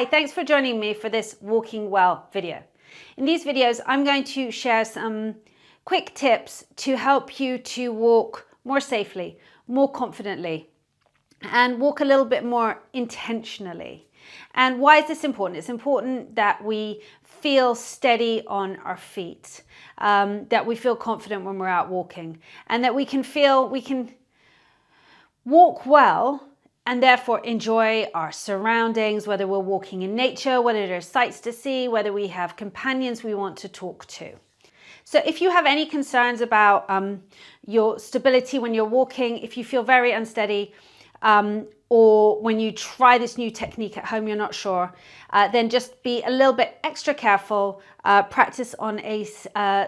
Hi, thanks for joining me for this Walking Well video. In these videos, I'm going to share some quick tips to help you to walk more safely, more confidently, and walk a little bit more intentionally. And why is this important? It's important that we feel steady on our feet, that we feel confident when we're out walking, and that we can walk well and therefore enjoy our surroundings, whether we're walking in nature, whether there's sights to see, whether we have companions we want to talk to. So if you have any concerns about your stability when you're walking, if you feel very unsteady, or when you try this new technique at home, you're not sure, then just be a little bit extra careful. Practice on a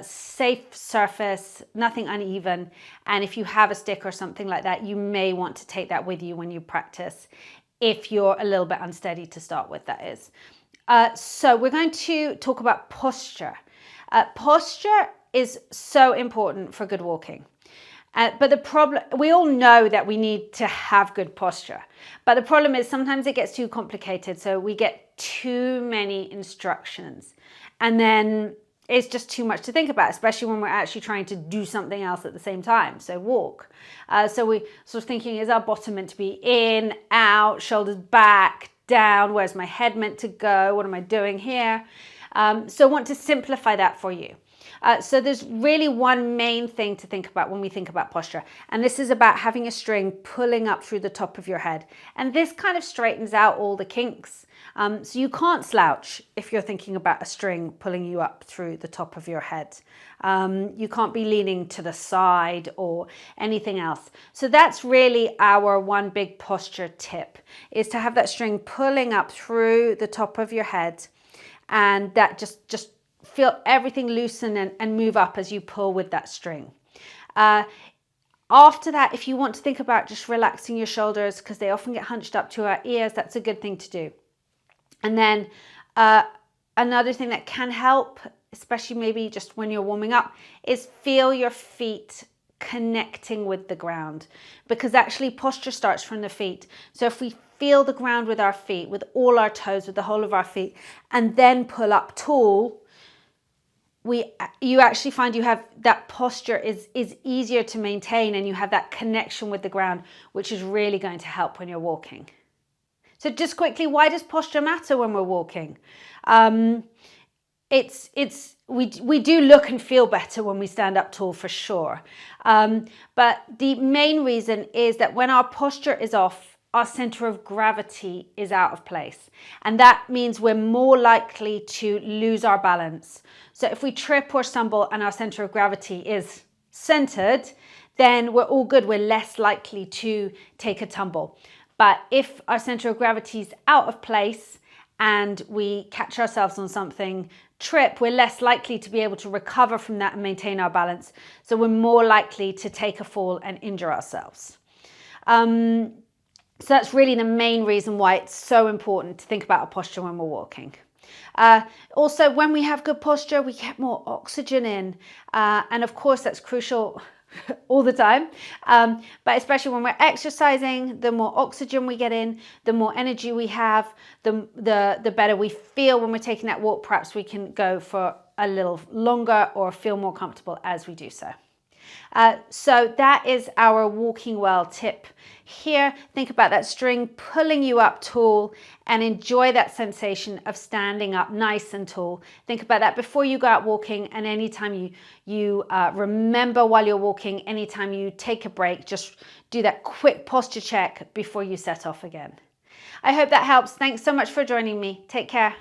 safe surface, nothing uneven. And if you have a stick or something like that, you may want to take that with you when you practice, if you're a little bit unsteady to start with, that is. So we're going to talk about posture. Posture is so important for good walking. But the problem, we all know that we need to have good posture, but the problem is sometimes it gets too complicated. So we get too many instructions and then it's just too much to think about, especially when we're actually trying to do something else at the same time. So walk. So we sort of thinking, is our bottom meant to be in, out, shoulders back, down? Where's my head meant to go? What am I doing here? So I want to simplify that for you. So there's really one main thing to think about when we think about posture, and this is about having a string pulling up through the top of your head. And this kind of straightens out all the kinks. So you can't slouch if you're thinking about a string pulling you up through the top of your head. You can't be leaning to the side or anything else. So that's really our one big posture tip, is to have that string pulling up through the top of your head, and that just feel everything loosen and move up as you pull with that string. After that, if you want to think about just relaxing your shoulders, because they often get hunched up to our ears, that's a good thing to do. And then another thing that can help, especially maybe just when you're warming up, is feel your feet connecting with the ground, because actually posture starts from the feet. So if we feel the ground with our feet, with all our toes, with the whole of our feet, and then pull up tall, you actually find you have that posture is easier to maintain, and you have that connection with the ground, which is really going to help when you're walking. So just quickly, why does posture matter when we're walking? We do look and feel better when we stand up tall, for sure. But the main reason is that when our posture is off, our center of gravity is out of place. And that means we're more likely to lose our balance. So if we trip or stumble and our center of gravity is centered, then we're all good. We're less likely to take a tumble. But if our center of gravity is out of place and we catch ourselves on something, trip, we're less likely to be able to recover from that and maintain our balance. So we're more likely to take a fall and injure ourselves. So that's really the main reason why it's so important to think about our posture when we're walking. Also, when we have good posture, we get more oxygen in. And of course, that's crucial all the time. But especially when we're exercising, the more oxygen we get in, the more energy we have, the better we feel when we're taking that walk. Perhaps we can go for a little longer or feel more comfortable as we do so. So that is our walking well tip here. Think about that string pulling you up tall and enjoy that sensation of standing up nice and tall. Think about that before you go out walking, and anytime you remember while you're walking, anytime you take a break, just do that quick posture check before you set off again. I hope that helps. Thanks so much for joining me. Take care.